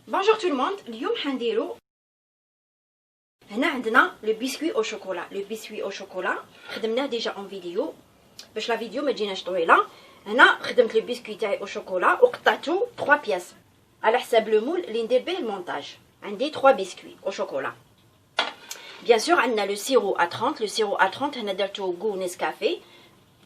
Bonjour tout le monde. اليوم حنديرو هنا عندنا لو بيسكوي او شوكولا. لو بيسكوي او شوكولا خدمناه ديجا اون فيديو باش لا فيديو ما تجيناش طويله. هنا خدمت لو بيسكوي تاعي او شوكولا وقطعته 3 بياس على حساب لو مول اللي ندير به المونتاج. عندي 3 بيسكوي او شوكولا. بيان سور عندنا لو سيرو ا 30. لو سيرو ا 30 هنا درتو غو نسكافيه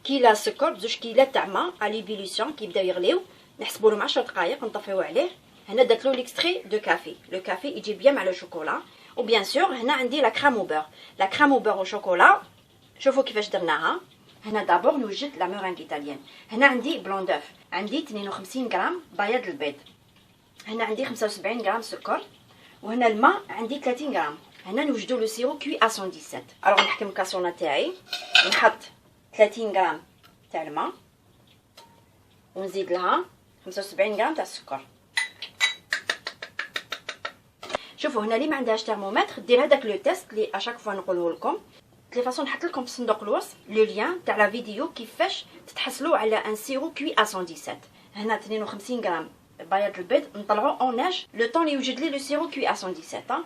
كيلا سكر بزوج كيلات تاع ما ا ليبيليسيون كيبداو يغليو نحسبوا لهم 10 دقائق نطفيو عليه. هنا درت له ليكستري دو كافي. لو كافي يجي بيان مع لو شوكولا. وبيان سور هنا عندي لا كريم او بور. لا كريم او بور او شوكولا شوفوا كيفاش درناها. هنا دابور نوجد لا مورينغ ايطاليان. هنا عندي بلون دوف، عندي 52 غرام بياض البيض، هنا عندي 75 غرام سكر، وهنا الماء عندي 30 غرام. هنا نوجدوا لو سيرو كوي ا 117. الوغ نحكم الكاسونه تاعي نحط 30 غرام تاع الماء ونزيد لها 75 غرام تاع السكر. شوفوا هنا اللي ما عندهاش ترمومتر دير هذاك لو تيست اللي اشاك فوا نقوله لكم. دي فاصون نحط لكم في صندوق الوصف لو لين تاع لا فيديو كيفاش تتحصلوا على ان سيرو كوي ا 117. هنا 52 غرام بياض البيض نطلعو اوناج لو طون اللي يوجد لي لو سيرو كوي ا 117.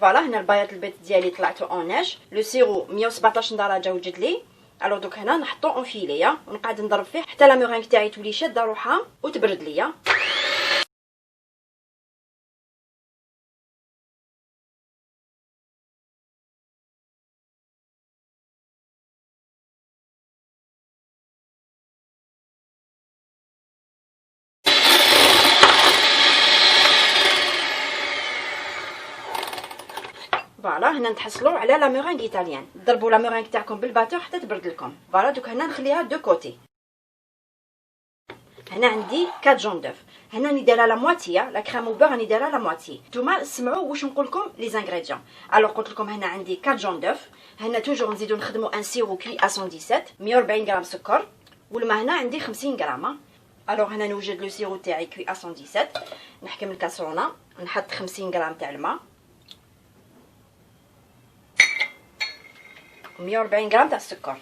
فوالا هنا البياض البيض ديالي طلعته اوناج. لو سيرو 117 درجه وجد لي. الو دوك هنا نحطو اون فيليه ونقعد نضرب فيه حتى لا مورينغ تاعي تولي شاده روحها وتبرد ليا. فوالا هنا نتحصلوا على لا مورينغ ايطاليان. ضربوا لا مورينغ تاعكم بالباتور حتى تبرد لكم. فوالا دوك هنا نخليها دو كوتي. هنا عندي 4 جون دوف. هنا راني دايره لا مواتيه لا كريم او بور، راني دايره لا مواتيه. نتوما سمعوا واش نقول لكم لي زانغريديون. الوغ قلت لكم هنا عندي 4 جون دوف. هنا توجور نزيدو نخدموا ان سيرو كوي ا 117 140 غرام سكر، والماء هنا عندي 50 غرام. الوغ هنا نوجد لو سيرو تاعي كوي ا 117. نحكم الكاسرونه نحط 50 غرام تاع الماء 140 غرام تاع السكر.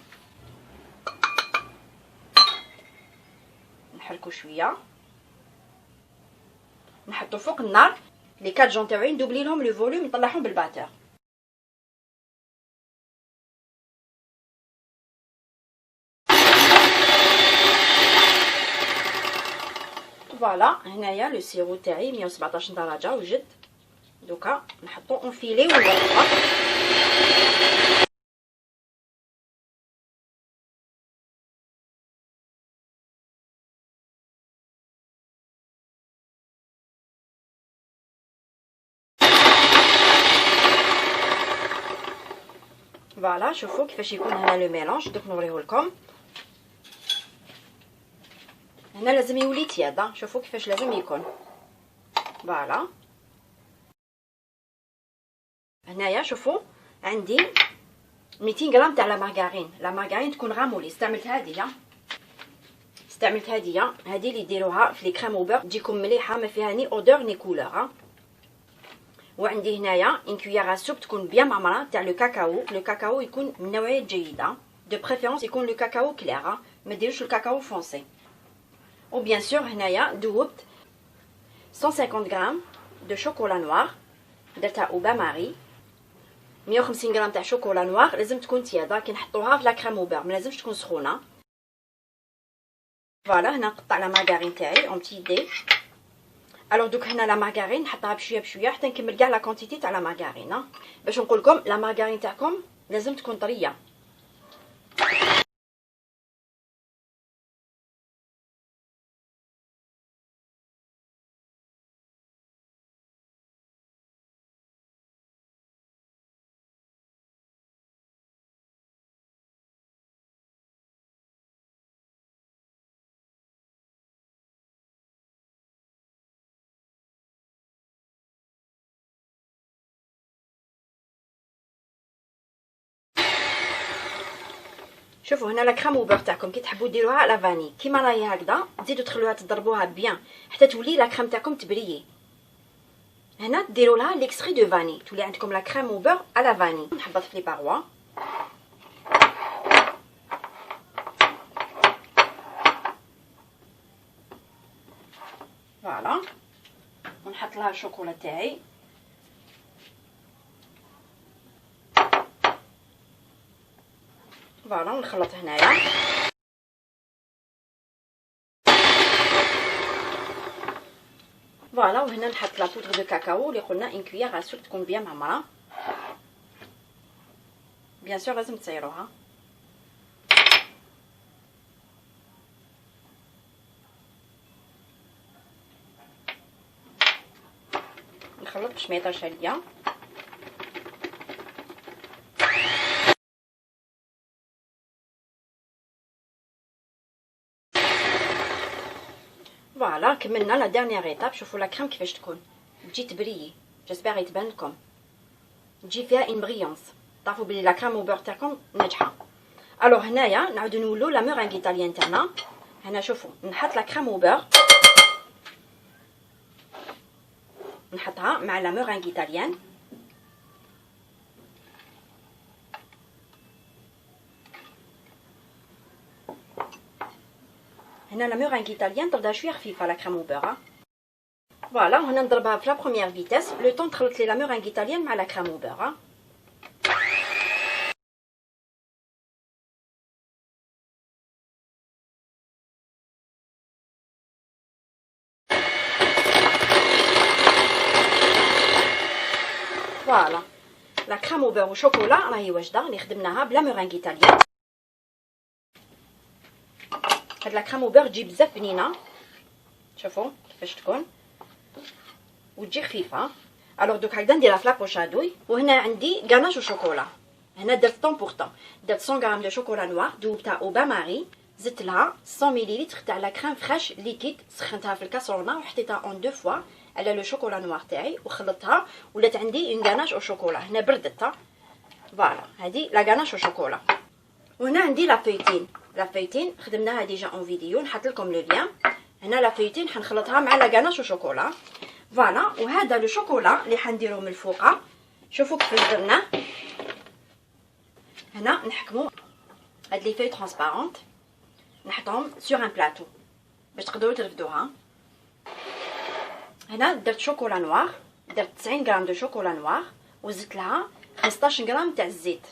نحركو شويه نحطو فوق النار لي 4 جون تاعي ندوبلي لهم لو فوليوم نطلعهم بالباتور. فوالا هنايا لو سيرو تاعي 117 درجه وجد. دوكا نحطو اون فيلي ونغطوه. فوالا شوفوا كيفاش يكون هنا لو ميلونج. دوك نوريه لكم. هنا لازم يولي تيادا. شوفوا كيفاش لازم يكون. فوالا هنايا شوفوا عندي 200 غرام تاع لا مارغارين. لا مارغارين تكون غامولي. استعملت هذه هذه اللي ديروها في لي كريم او بور تجيكم مليحه ما فيها ني اودور ني كولور. وعندي هنايا ان كويير سوب تكون بيان معمره تاع لو كاكاو. لو كاكاو يكون من نوعيه جيده دو بريفيرونس يكون لو كاكاو كلير، ما ديروش الكاكاو فونسي. وبيان سور هنايا دوبت 150 غرام دو شوكولا نوار درتها او با ماري. 150 غرام تاع شوكولا نوار لازم تكون تياده كي نحطوها في لا كريم او بور ما لازمش تكون سخونه. فوالا هنا نقطع لا مارغارين تاعي اون بتي دي. الوغ دوك هنا لا مارغارين نحطها بشويه بشويه حتى نكمل كاع لا كونتيتي تاع لا مارغارين. باش نقول لكم لا مارغارين تاعكم لازم تكون طريه. شوفوا هنا لا كريم او بور تاعكم كي تحبوا ديروها لا فاني كيما راهي هكذا تزيدوا تخلوها تضربوها بيان حتى تولي لا كريم تاعكم تبريي. هنا ديروا لها ليكستري دو فاني تولي عندكم لا كريم او بور على فاني. نحبط في لي باروا نحط لها الشوكولا تاعي. فوالا ونخلط هنايا. فوالا وهنا نحط لا بودر دو كاكاو اللي قلنا ان كويير ا سوب تكون بيان معمره. بيان سور لازم تصيروها. نخلط باش ما يطيرش عليا. فوالا كملنا لا ديرنيير ايطاب. شوفوا لا كريم كيفاش تكون، تجي تبريي. جيسبر يتبان لكم، تجي فيها ان بريونس. تعرفوا بلي لا كريم او بور تاعكم ناجحه. الوغ هنايا نعاودو نولو لا مورينغ ايطاليان تاعنا. هنا شوفوا نحط لا كريم او بور، نحطها مع لا مورينغ ايطاليان. هنا لا مورينغ ايطاليان تبدا شويه خفيفه لا كريم او بور. فوالا وهنا نضربها في لا بروميير فيتاس لو طون تخلط لي لا مورينغ ايطاليان مع لا كريم او بور. فوالا لا كريم او بور وشوكولا راهي واجده اللي خدمناها بلا مورينغ ايطاليان. هاد لا كريم او بور تجي بزاف بنينه، شوفوا كيفاش تكون وتجي خفيفه. الوغ دوك هكذا نديرها في لابوش ادوي. وهنا عندي غاناش وشوكولا. هنا درت طون بور طون، درت 100 غرام دو شوكولا نوار ذوبتها او بان ماري، زدت لها 100 مليلتر تاع لا كريم فريش ليكيد، سخنتها في الكاسرونه وحطيتها اون دو فوا على لو شوكولا نوار تاعي وخلطتها ولات عندي اون غاناش او شوكولا. هنا بردتها. فوالا هذه لا غاناش او شوكولا. وهنا عندي لا فيوتين. لا فيوتين خدمناها ديجا اون فيديو، نحط لكم لو لين. هنا لا فيوتين حنخلطها مع لا غاناش وشوكولا. فوالا وهذا لو شوكولا اللي حنديرو من الفوقه. شوفوا كيفاش درناه. هنا نحكمو هاد لي فيو ترانسبارونت نحطهم سور ان بلاطو باش تقدروا ترفدوها. هنا درت شوكولا نوار، درت 90 غرام دو شوكولا نوار وزدت لها 15 غرام تاع الزيت،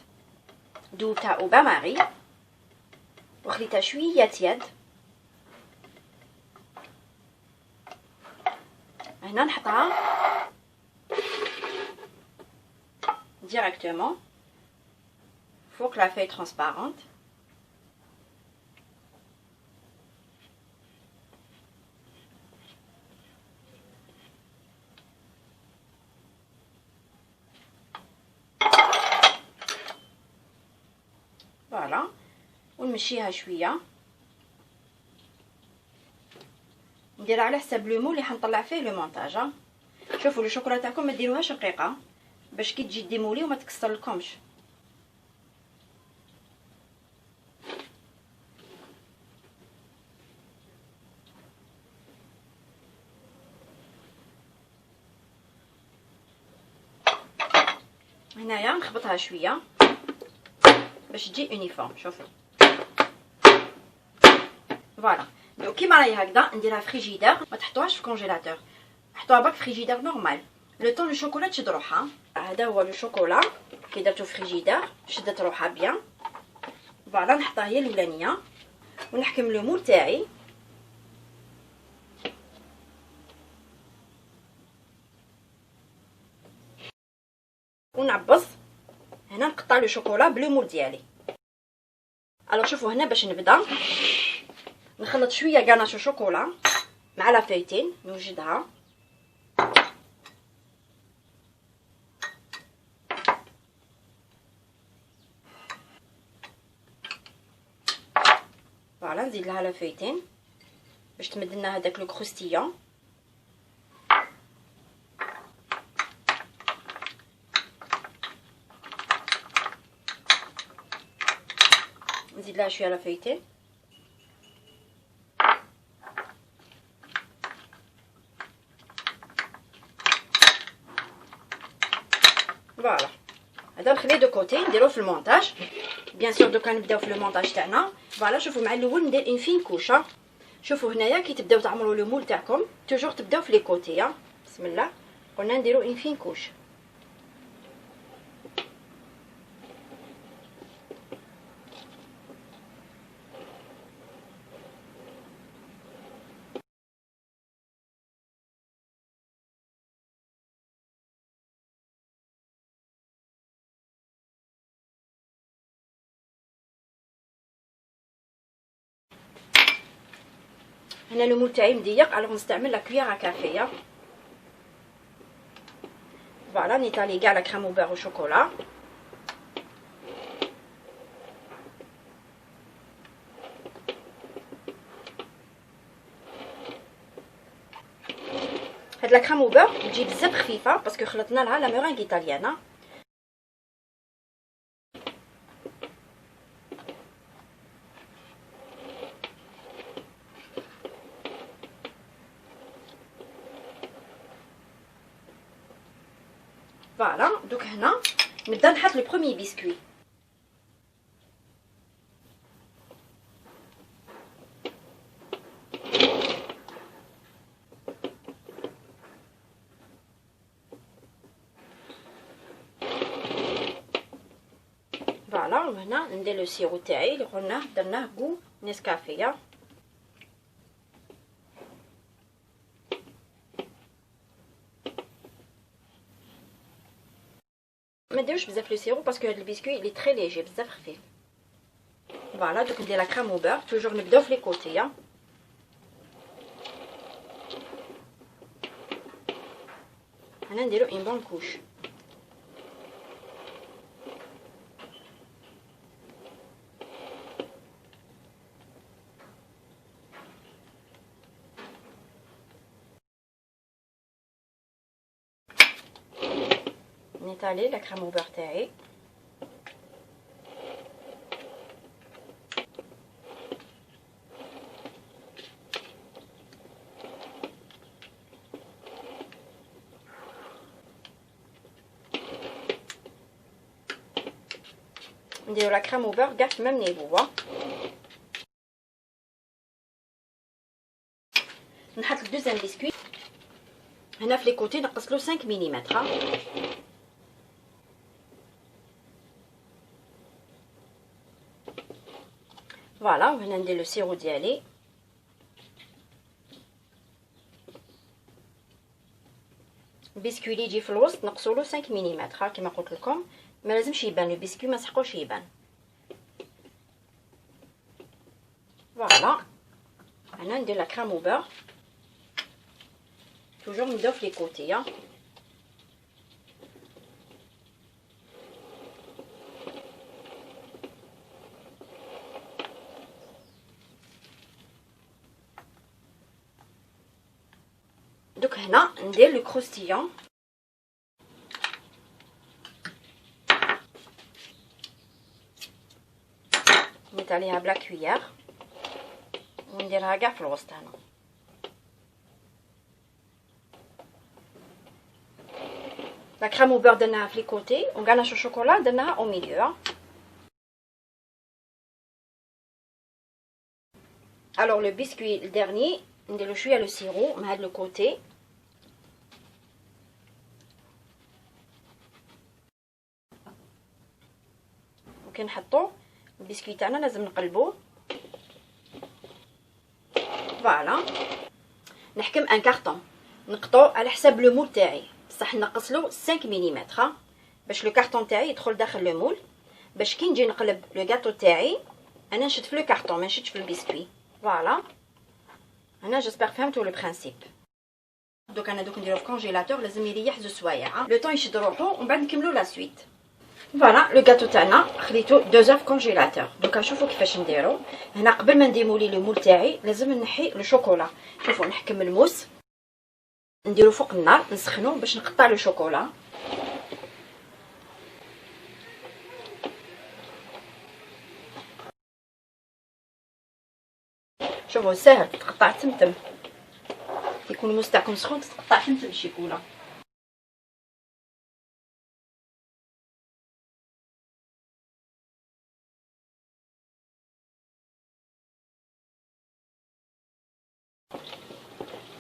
ذوبتها او بان ماري وخليتها شويه تياد. هنا نحطها ديريكتومون فوق لا فeuille ترانسبارونت. فوالا ونمشيها شويه، نديرها على حساب لو مول اللي حنطلع فيه لو مونتاج. شوفوا لو شوكولا تاعكم ما ديروهاش رقيقه باش كي تجي ديمولي وما تكسر لكمش. هنايا نخبطها شويه باش تجي اونيفورم. شوفوا فوالا دونك كيما راهي هكذا نديرها فريجيدير، ما تحطوهاش في كونجيلاتور، حطوها باك فريجيدير نورمال لو طون الشوكولا تشد روحها. هذا هو لو شوكولا كي درتو فريجيدير شدت روحها بيان. فوالا نحطها هي الاولانيه ونحكم لو مول تاعي. ونعبص هنا نقطع لو شوكولا بلو مول ديالي. الوغ شوفوا هنا باش نبدا نخلط شويه غاناش شوكولا مع لا فيوتين نوجدها. فوالا نزيد لها لا فيوتين باش تمد لنا هذاك لو كروستيون. نزيد لها شويه لا فيوتين. فوالا هذا نخليه دو كوتي نديروه في المونتاج. بيان سور دوكا نبداو في لو مونتاج تاعنا. فوالا شوفوا مع الاول ندير اون فين كوشه. شوفوا هنايا كي تبداو تعمروا لو مول تاعكم توجور تبداو في لي كوتي. بسم بسم الله. قلنا نديرو اون فين كوش. هنا لو مول تاعي مضيق، الوغ نستعمل لا كويير ا كافيه. فوالا نيطالي كاع لا كريم او بير او شوكولا. هاد لا كريم او بير تجي بزاف خفيفه باسكو خلطنا لها لا مورينغ ايطاليانه. فوالا دوك هنا نبدا نحط لو بروميي بيسكوي. فوالا وهنا ندير لو سيرو تاعي اللي قلناه درناه بو نسكافيه. ما نديروش بزاف لو سيرو باسكو هاد البسكوي لي تري ليجي بزاف خفيف. فوالا دوك ندير لا كريم او بير. توجور نبداو في لي كوتي. هنا نديرو اون بون كوش. نيطالي لا كريم او بير تاعي. نديرو لا كريم او بير كاع في ميم نيفو. نحط الدوزيام بسكوي هنا في لي كوتي نقصلو 5 ملم. فوالا وهنا ندير لو سيرو ديالي. البسكوي اللي يجي في الوسط نقصولو 5 ملم كما قلت لكم. ما لازمش يبان لو بسكوي، ما سحقوش يبان. فوالا هنا ندير لا كريم او بير. توجور نبداو في لي كوتي. دوك هنا ندير لو كروستيون. نيت عليها بلا كويير ونديرها كاع في الوسط هنا. لا كريم او بير درناها في لي كوتي وغاناش الشوكولا درناها او ميليو. الوغ لو بسكوي الديرني نديرو شويه لو سيرو من هاد لو كوتي. وكي نحطو البسكوي تاعنا لازم نقلبوه. فوالا نحكم ان كارطون نقطو على حساب لو مول تاعي، بصح نقصلو 5 ملم باش لو كارطون تاعي يدخل داخل لو مول، باش كي نجي نقلب لو غاتو تاعي انا نشد في لو كارطون ما نشدش في البسكوي. فوالا انا جيسبر فهمتوا لو برينسيپ. دوك انا دوك نديرو في كونجيلاتور لازم يريح 2 سوايع لو طون يشد روحو ومن بعد نكملو لا سويت. فوالا لو غاتو تاعنا خليتو 2 زور في كونجيلاتور. دوكا نشوفو كيفاش نديرو. هنا قبل ما نديمولي لو مول تاعي لازم نحي لو شوكولا. شوفو نحكم الموس نديرو فوق النار نسخنو باش نقطع لو شوكولا. شوفو ساهل تقطع تمتم، يكون الموس تاعكم سخون تقطع تمتم الشيكولا.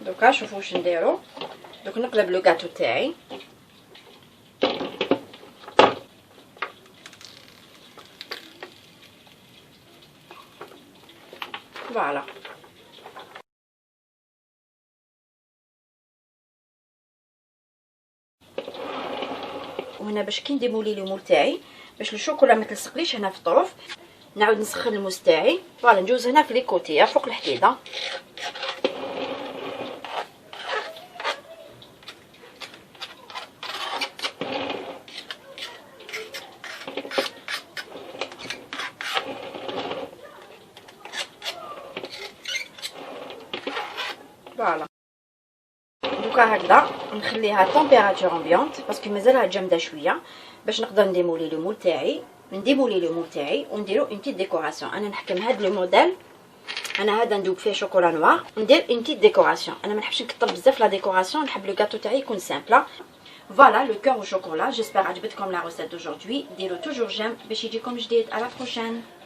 دوكا شوفو واش نديرو. دوك نقلب لو غاتو تاعي. فوالا وهنا باش كي نديمولي لو مول تاعي باش الشوكولا ما تلصقليش هنا في الطرف، نعاود نسخن الموس تاعي. فوالا ندوز هنا في لي كوتي فوق الحديده. فوالا دوكا هكذا نخليها طومبيراتور امبيونط باسكو مازالها جامده شويه باش نقدر نديمولي لو مول تاعي ونديرو اون تيت ديكوراسيون. انا نحكم هاد لو موديل، انا هذا ندوب فيه شوكولا نوار وندير اون تيت ديكوراسيون. انا ما نحبش نكثر بزاف لا ديكوراسيون، نحب لو غاتو تاعي يكون سامبل. فوالا لو كور au chocolat. J'espère عجبتكم لا recette d'aujourd'hui. ديروا toujours j'aime باش يجيكم جديد. à la prochaine.